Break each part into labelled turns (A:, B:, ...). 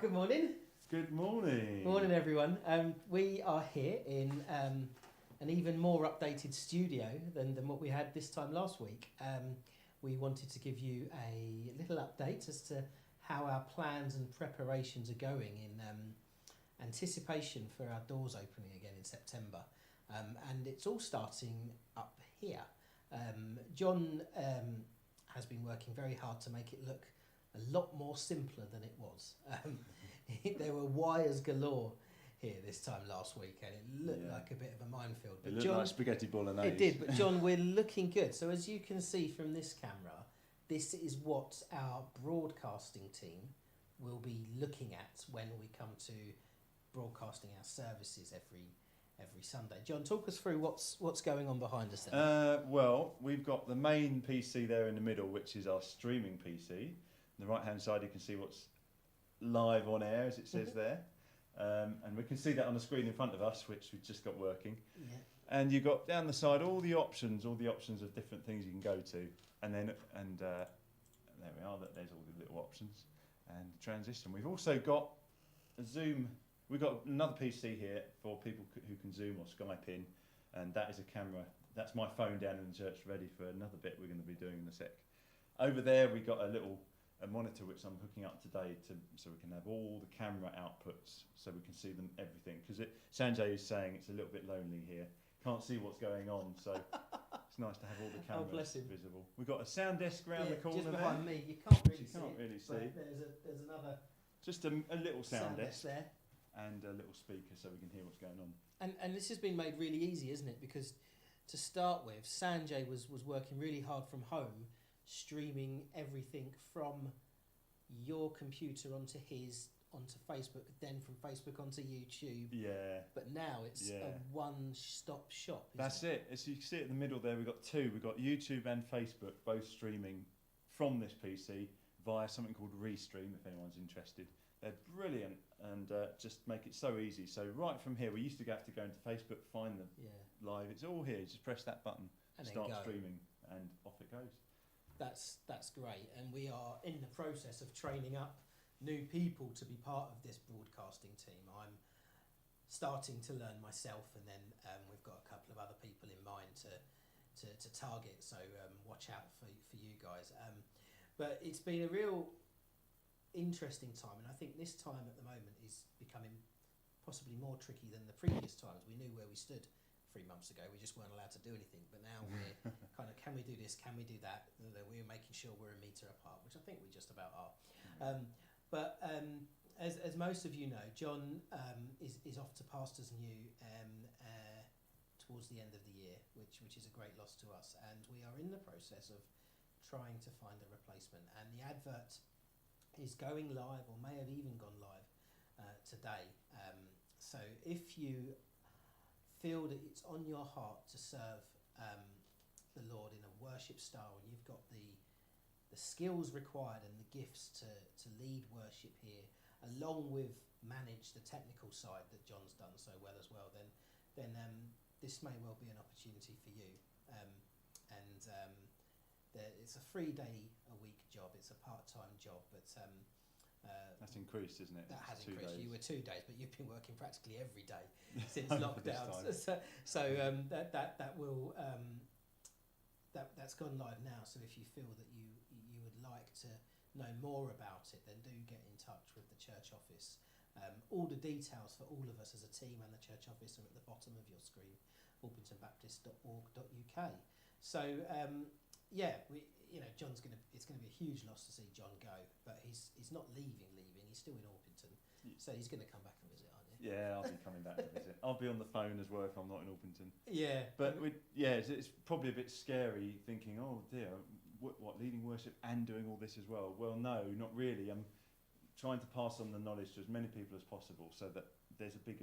A: Good morning.
B: Good morning.
A: Morning, everyone. We are here in an even more updated studio than what we had this time last week. We wanted to give you a little update as to how our plans and preparations are going in anticipation for our doors opening again in September. And it's all starting up here. John has been working very hard to make it look a lot more simpler than it was. There were wires galore here this time last week, and it looked like a bit of a minefield.
B: But it looked like spaghetti bolognese.
A: It did, but John, we're looking good. So as you can see from this camera, this is what our broadcasting team will be looking at when we come to broadcasting our services every Sunday. John, talk us through what's going on behind us there.
B: Well, we've got the main PC there in the middle, which is our streaming PC. On the right hand side you can see what's live on air, as it says there, and we can see that on the screen in front of us, which we've just got working.
A: Yeah.
B: And you've got down the side all the options of different things you can go to, and then there we are, there's all the little options and transition. We've also got a Zoom. We've got another PC here for people who can Zoom or Skype in, and that is a camera. That's my phone down in the church, ready for another bit we're going to be doing in a sec. Over there we got a monitor which I'm hooking up today so we can have all the camera outputs, so we can see them everything. Because Sanjay is saying it's a little bit lonely here. Can't see what's going on, so it's nice to have all the cameras visible. We've got a sound desk around the corner
A: just
B: there.
A: behind me. You can't really see. There's another.
B: Just a little sound desk
A: there.
B: And a little speaker so we can hear what's going on.
A: And this has been made really easy, isn't it? Because to start with, Sanjay was working really hard from home, streaming everything from your computer onto Facebook, then from Facebook onto YouTube.
B: Yeah.
A: But now it's a one-stop shop.
B: That's it. As you can see in the middle there, we've got two. We've got YouTube and Facebook both streaming from this PC via something called Restream, if anyone's interested. They're brilliant and just make it so easy. So right from here, we used to have to go into Facebook, find them live. It's all here. Just press that button, and start streaming, and off it goes.
A: That's great. And we are in the process of training up new people to be part of this broadcasting team. I'm starting to learn myself, and then we've got a couple of other people in mind to target. So watch out for you guys. But it's been a real interesting time, and I think this time at the moment is becoming possibly more tricky than the previous times. We knew where we stood 3 months ago. We just weren't allowed to do anything, but now we're kind of, can we do this, can we do that? We're making sure we're a metre apart, which I think we just about are. But as most of you know, John is off to pastors new towards the end of the year, which is a great loss to us, and we are in the process of trying to find a replacement, and the advert is going live, or may have even gone live today. So if you feel that it's on your heart to serve the Lord in a worship style, and you've got the skills required and the gifts to lead worship here, along with manage the technical side that John's done so well as well, then this may well be an opportunity for you. It's a 3-day-a-week job. It's a part-time job, but
B: that's increased, isn't it?
A: That has
B: 2
A: increased.
B: days.
A: You were 2 days, but you've been working practically every day since lockdown. That will that's gone live now. So if you feel that you would like to know more about it, then do get in touch with the church office. All the details for all of us as a team and the church office are at the bottom of your screen, orpingtonbaptist.org.uk. So it's gonna be a huge loss to see John go, but he's not leaving. He's still in Orpington, so he's gonna come back and visit, aren't you?
B: Yeah, I'll be coming back to visit. I'll be on the phone as well if I'm not in Orpington.
A: Yeah,
B: but it's probably a bit scary thinking, oh dear, what leading worship and doing all this as well. Well, no, not really. I'm trying to pass on the knowledge to as many people as possible, so that there's a bit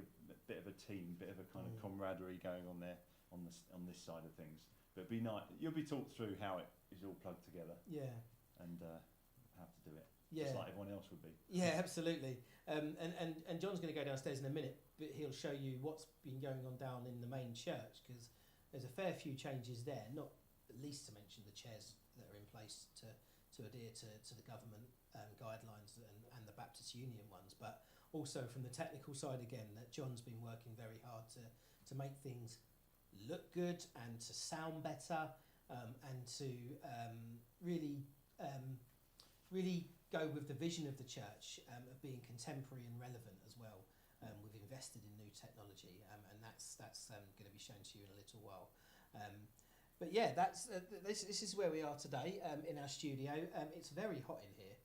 B: of a team, bit of a kind of camaraderie going on there on this side of things. But it'd be nice. You'll be talked through how it is all plugged together.
A: Yeah.
B: And how to do it.
A: Yeah.
B: Just like everyone else would be.
A: Yeah, absolutely. And John's going to go downstairs in a minute, but he'll show you what's been going on down in the main church, because there's a fair few changes there, not least to mention the chairs that are in place to adhere to the government guidelines and the baptism Baptist Union ones, but also from the technical side again, that John's been working very hard to make things look good and to sound better, and to really go with the vision of the church, of being contemporary and relevant as well. We've invested in new technology, and that's going to be shown to you in a little while. But yeah, this is where we are today, in our studio. It's very hot in here.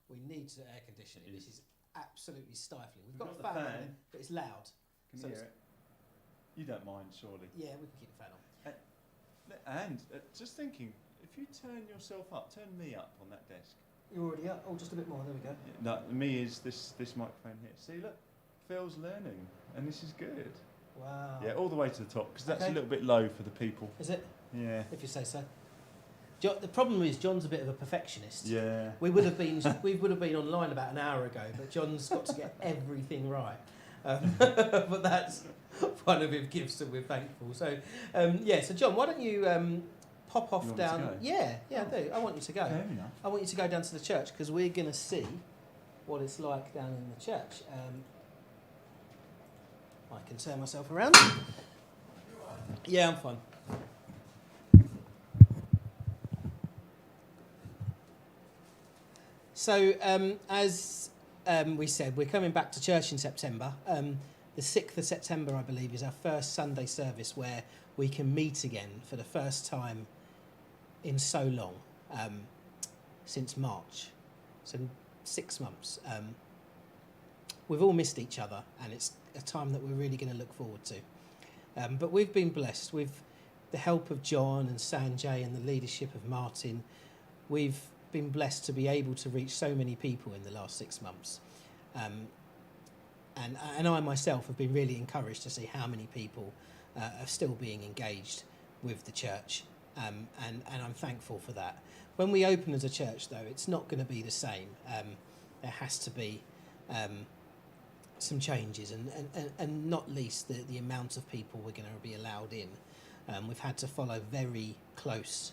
A: We need to air condition it. This is absolutely stifling. We've got a fan on, but it's loud.
B: Can you hear it? You don't mind, surely?
A: Yeah, we can keep the fan on.
B: And just thinking, if you turn yourself up, turn me up on that desk.
A: You're already up. Oh, just a bit more. There we go.
B: No, me is this microphone here. See, look, Phil's learning, and this is good.
A: Wow.
B: Yeah, all the way to the top, because that's a little bit low for the people.
A: Is it?
B: Yeah.
A: If you say so. The problem is John's a bit of a perfectionist.
B: Yeah.
A: We would have been online about an hour ago, but John's got to get everything right. But that's one of his gifts, and we're thankful. So, so John, why don't you pop off down? Yeah, I do. I want you to go.
B: Fair enough.
A: I want you to go down to the church, because we're going to see what it's like down in the church. I can turn myself around. Yeah, I'm fine. So, as we said, we're coming back to church in September. The 6th of September, I believe, is our first Sunday service where we can meet again for the first time in so long, since March. So 6 months. We've all missed each other, and it's a time that we're really going to look forward to. But we've been blessed with the help of John and Sanjay and the leadership of Martin. We've been blessed to be able to reach so many people in the last 6 months. And I myself have been really encouraged to see how many people are still being engaged with the church. And I'm thankful for that. When we open as a church, though, it's not going to be the same. There has to be some changes, and not least the amount of people we're going to be allowed in. We've had to follow very close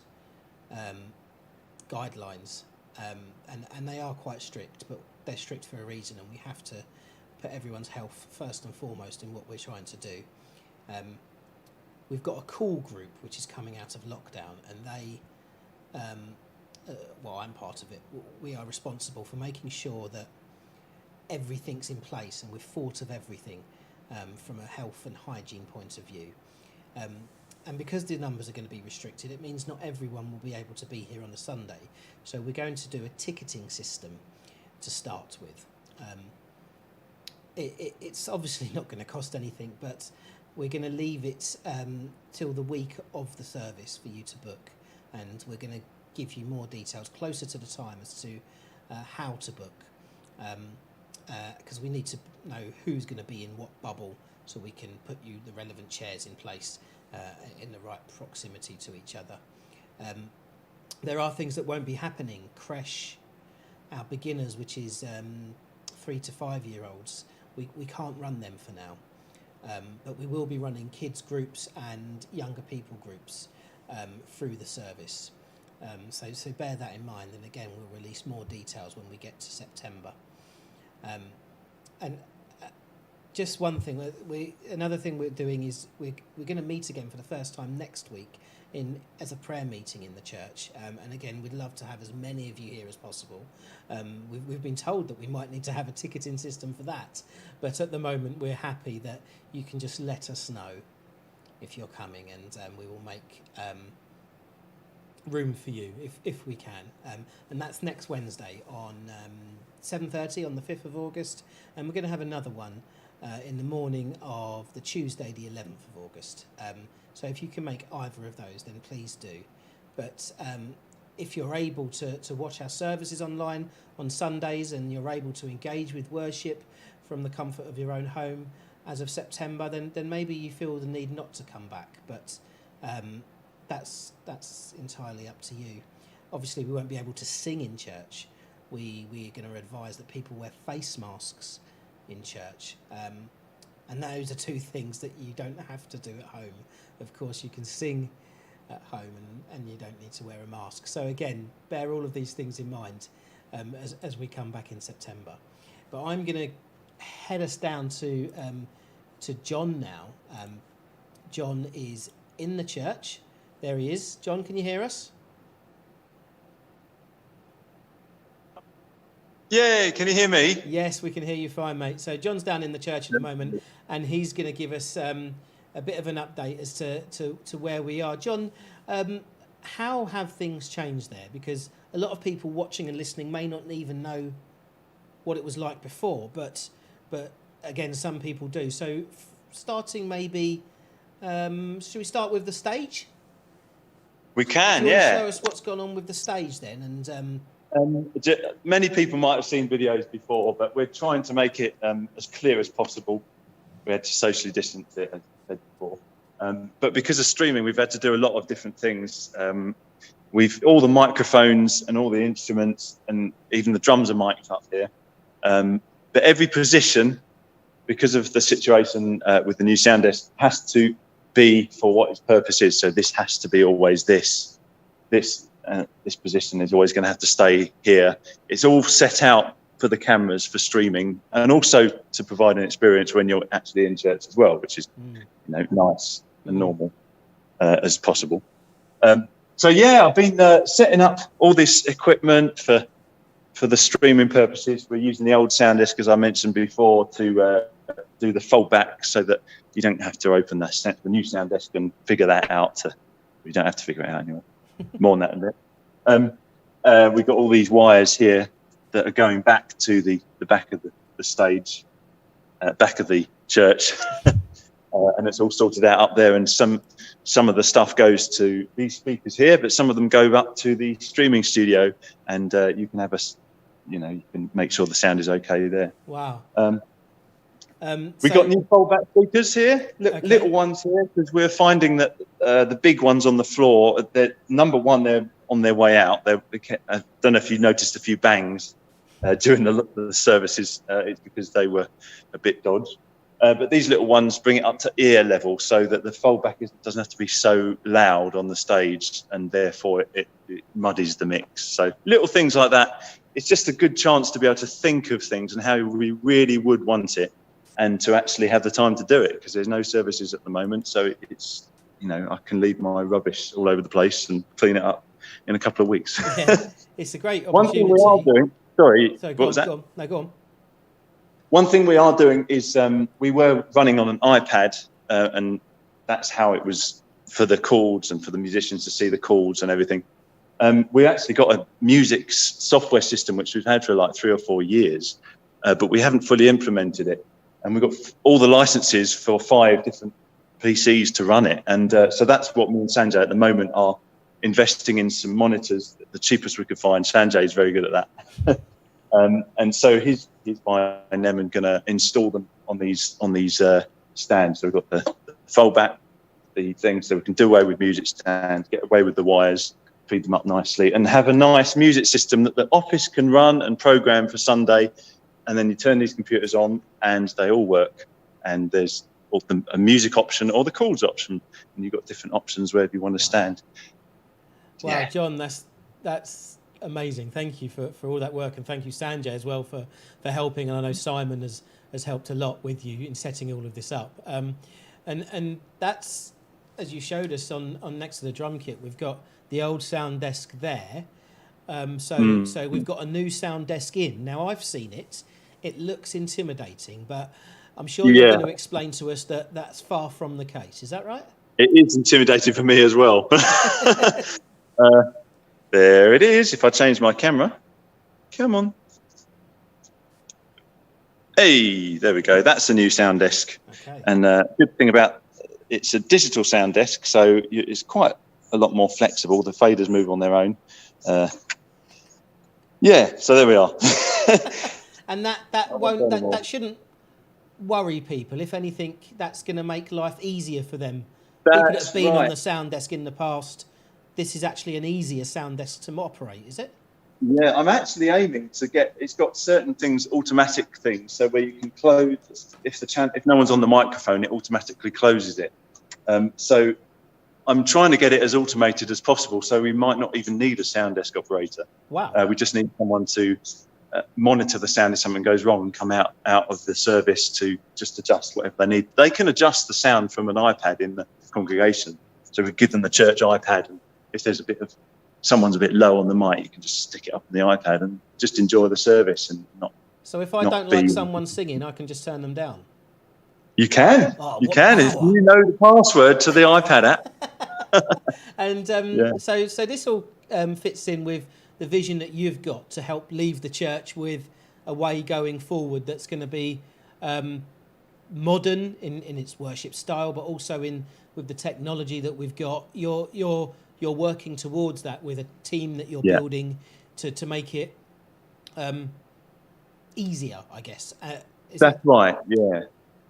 A: guidelines, and they are quite strict, but they're strict for a reason, and we have to put everyone's health first and foremost in what we're trying to do. We've got a call group which is coming out of lockdown, and they, I'm part of it. We are responsible for making sure that everything's in place, and we've thought of everything from a health and hygiene point of view. And because the numbers are going to be restricted, it means not everyone will be able to be here on a Sunday. So we're going to do a ticketing system to start with. It's obviously not going to cost anything, but we're going to leave it till the week of the service for you to book. And we're going to give you more details closer to the time as to how to book. Because we need to know who's going to be in what bubble, so we can put you the relevant chairs in place in the right proximity to each other. There are things that won't be happening. Creche, our beginners, which is 3 to 5 year olds, we can't run them for now. But we will be running kids groups and younger people groups through the service. So bear that in mind, and again we'll release more details when we get to September. And just one thing, another thing we're doing is we're going to meet again for the first time next week as a prayer meeting in the church. And again, we'd love to have as many of you here as possible. We've been told that we might need to have a ticketing system for that, but at the moment we're happy that you can just let us know if you're coming, and we will make room for you if we can. And that's next Wednesday on 7:30 on the 5th of August, and we're going to have another one in the morning of the Tuesday the 11th of August. So if you can make either of those, then please do. But if you're able to watch our services online on Sundays, and you're able to engage with worship from the comfort of your own home as of September, then maybe you feel the need not to come back. But that's entirely up to you. Obviously, we won't be able to sing in church. We're going to advise that people wear face masks in church. And those are two things that you don't have to do at home. Of course, you can sing at home, and you don't need to wear a mask. So again, bear all of these things in mind. as we come back in September. But I'm going to head us down to John now. John is in the church. There he is. John, can you hear us?
C: Yeah, can you hear me?
A: Yes, we can hear you fine, mate. So John's down in the church at the moment, and he's going to give us a bit of an update as to where we are. John, how have things changed there? Because a lot of people watching and listening may not even know what it was like before, but again, some people do. So starting maybe, should we start with the stage?
C: We can,
A: Do you want to
C: yeah.
A: show us what's gone on with the stage then? And
C: Many people might have seen videos before, but we're trying to make it as clear as possible. We had to socially distance it, as I said before. But because of streaming, we've had to do a lot of different things. All the microphones and all the instruments, and even the drums are mic'd up here. But every position, because of the situation with the new sound desk, has to be for what its purpose is. So this has to be always this position is always going to have to stay here. It's all set out for the cameras for streaming, and also to provide an experience when you're actually in church as well, which is nice and normal as possible. So yeah, I've been setting up all this equipment for the streaming purposes. We're using the old sound desk, as I mentioned before, to do the fold back so that you don't have to open the new sound desk and figure that out. You don't have to figure it out anyway. More than that a bit. We've got all these wires here that are going back to the back of the stage, back of the church, and it's all sorted out up there. And some of the stuff goes to these speakers here, but some of them go up to the streaming studio, and you can have you can make sure the sound is okay there.
A: wow.
C: We've got new fold-back speakers here, little ones here, because we're finding that the big ones on the floor, number one, they're on their way out. I don't know if you noticed a few bangs during the services. It's because they were a bit dodged. But these little ones bring it up to ear level so that the fold-back doesn't have to be so loud on the stage, and therefore it muddies the mix. So little things like that. It's just a good chance to be able to think of things and how we really would want it, and to actually have the time to do it, because there's no services at the moment. So it's, I can leave my rubbish all over the place and clean it up in a couple of weeks.
A: Yeah, it's a great opportunity.
C: One thing we are doing, what was that?
A: Go on. No, go on.
C: One thing we are doing is we were running on an iPad, and that's how it was for the chords and for the musicians to see the chords and everything. We actually got a music software system, which we've had for like 3 or 4 years, but we haven't fully implemented it. And we've got all the licenses for 5 different PCs to run it. And so that's what me and Sanjay at the moment are investing in, some monitors, the cheapest we could find. Sanjay is very good at that. And so he's buying them and going to install them on these stands. So we've got the fold back, the thing, so we can do away with music stands, get away with the wires, feed them up nicely, and have a nice music system that the office can run and program for Sunday. And then you turn these computers on and they all work. And there's a music option or the chords option. And you've got different options wherever you want to stand.
A: Wow,
C: Yeah.
A: John, that's amazing. Thank you for all that work. And thank you, Sanjay, as well, for helping. And I know Simon has helped a lot with you in setting all of this up. And that's, as you showed us on next to the drum kit, we've got the old sound desk there. So we've got a new sound desk in. Now, I've seen it. It looks intimidating, but I'm sure you're going to explain to us that that's far from the case. Is that right?
C: It is intimidating for me as well. There it is. If I change my camera, come on. Hey, there we go. That's the new sound desk.
A: Okay.
C: And good thing about it's a digital sound desk, so it's quite a lot more flexible. The faders move on their own. So there we are.
A: And that shouldn't worry people. If anything, that's going to make life easier for them. People that have been on the sound desk in the past, this is actually an easier sound desk to operate, is it?
C: Yeah, I'm actually aiming to it's got certain things, automatic things, so where you can close, if no one's on the microphone, it automatically closes it. So I'm trying to get it as automated as possible, so we might not even need a sound desk operator.
A: Wow.
C: We just need someone to monitor the sound if something goes wrong and come out of the service to just adjust whatever they need. They can adjust the sound from an iPad in the congregation. So we give them the church iPad, and if there's someone's a bit low on the mic, you can just stick it up on the iPad and just enjoy the service and not.
A: So if I don't like someone singing, I can just turn them down.
C: You can.
A: Oh,
C: you can. If you know the password to the iPad app.
A: And so this all fits in with the vision that you've got to help leave the church with a way going forward that's going to be modern in its worship style, but also with the technology that we've got. You're working towards that with a team that you're building to make it easier, I guess.
C: That's right. Yeah.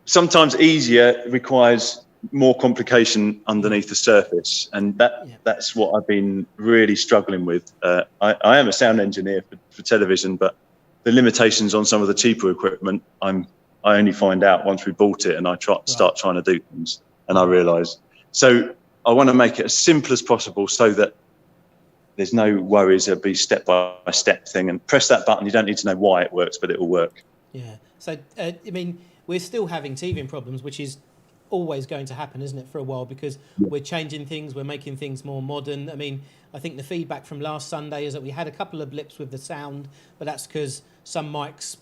C: Sometimes easier requires more complication underneath the surface, and that's what I've been really struggling with. I am a sound engineer for television, but the limitations on some of the cheaper equipment I only find out once we bought it and I start trying to do things, and I realise. So I want to make it as simple as possible so that there's no worries. It'll be step-by-step thing, and press that button. You don't need to know why it works, but it will work.
A: Yeah. So I mean, we're still having teething problems, which is always going to happen, isn't it, for a while, because we're changing things, we're making things more modern. I mean, I think the feedback from last Sunday is that we had a couple of blips with the sound, but that's because some mics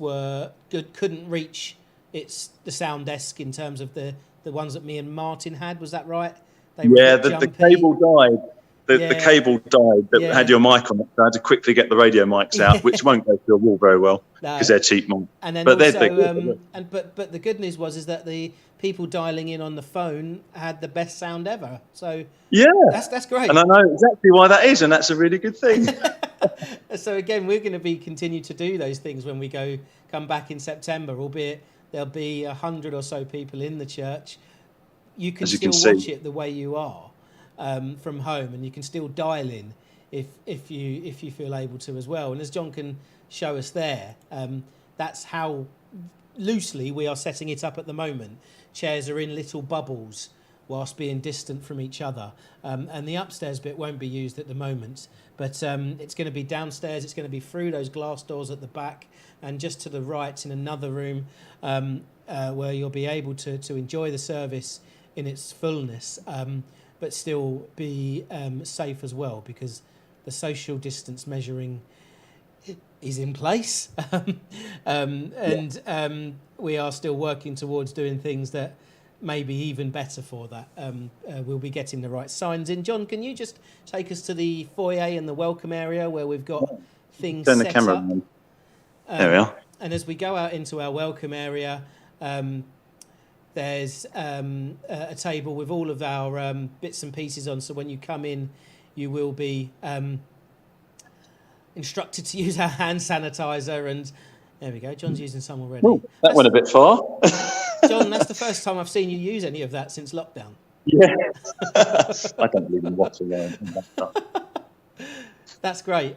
A: couldn't reach the sound desk in terms of the ones that me and Martin had. Was that right?
C: The cable died. The cable died that had your mic on it. So I had to quickly get the radio mics out, which won't go through a wall very well because they're cheap mics.
A: And then
C: but
A: also, but the good news is that the people dialing in on the phone had the best sound ever. So that's great.
C: And I know exactly why that is, and that's a really good thing.
A: So again, we're going to continue to do those things when we come back in September, albeit there'll be 100 or so people in the church. You can still watch it the way you are. From home, and you can still dial in if you feel able to as well. And as John can show us there, that's how loosely we are setting it up at the moment. Chairs are in little bubbles whilst being distant from each other, and the upstairs bit won't be used at the moment, but it's going to be downstairs. It's going to be through those glass doors at the back, and just to the right in another room where you'll be able to enjoy the service in its fullness, but still be safe as well, because the social distance measuring is in place. We are still working towards doing things that may be even better for that. We'll be getting the right signs in. John, can you just take us to the foyer and the welcome area where we've got things
C: Turn the
A: set
C: camera
A: up?
C: on. There we are.
A: And as we go out into our welcome area, there's a table with all of our bits and pieces on. So when you come in, you will be instructed to use our hand sanitizer. And there we go. John's using some already.
C: Ooh, that went a bit far.
A: John, that's the first time I've seen you use any of that since lockdown.
C: Yeah. I don't believe in water around that stuff.
A: That's great.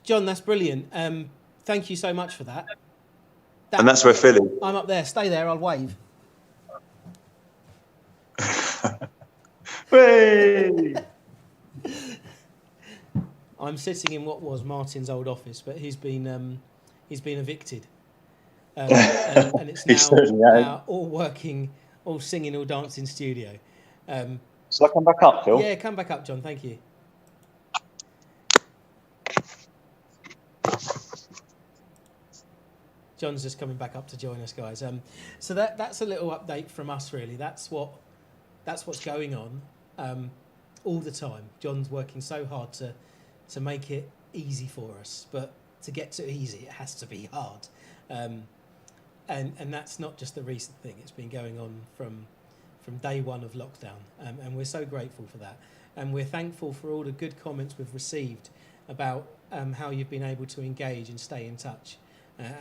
A: John, that's brilliant. Thank you so much for that.
C: And that's where Phil is.
A: I'm up there. Stay there. I'll wave.
C: Hey!
A: I'm sitting in what was Martin's old office, but he's been evicted, and it's now all working, all singing, all dancing studio.
C: Shall I come back up, Phil?
A: Yeah, come back up, John. Thank you. John's just coming back up to join us, guys. So that's a little update from us, really. That's what's going on all the time. John's working so hard to make it easy for us, but to get to easy, it has to be hard. And that's not just the recent thing. It's been going on from day one of lockdown, and we're so grateful for that. And we're thankful for all the good comments we've received about how you've been able to engage and stay in touch.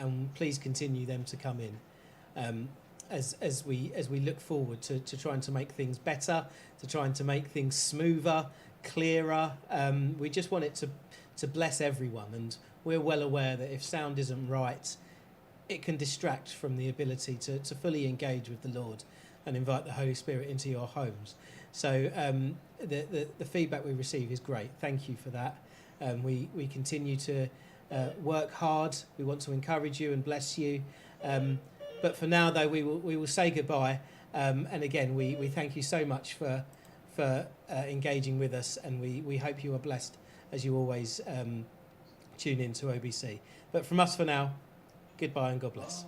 A: And please continue them to come in as we look forward to trying to make things better, to trying to make things smoother, clearer. We just want it to bless everyone, and we're well aware that if sound isn't right, it can distract from the ability to fully engage with the Lord. and invite the Holy Spirit into your homes. So the feedback we receive is great. Thank you for that. We continue to work hard. We want to encourage you and bless you. But for now, though, we will say goodbye. And again, we thank you so much for engaging with us, and we hope you are blessed as you always tune in to OBC. But from us for now, goodbye and God bless.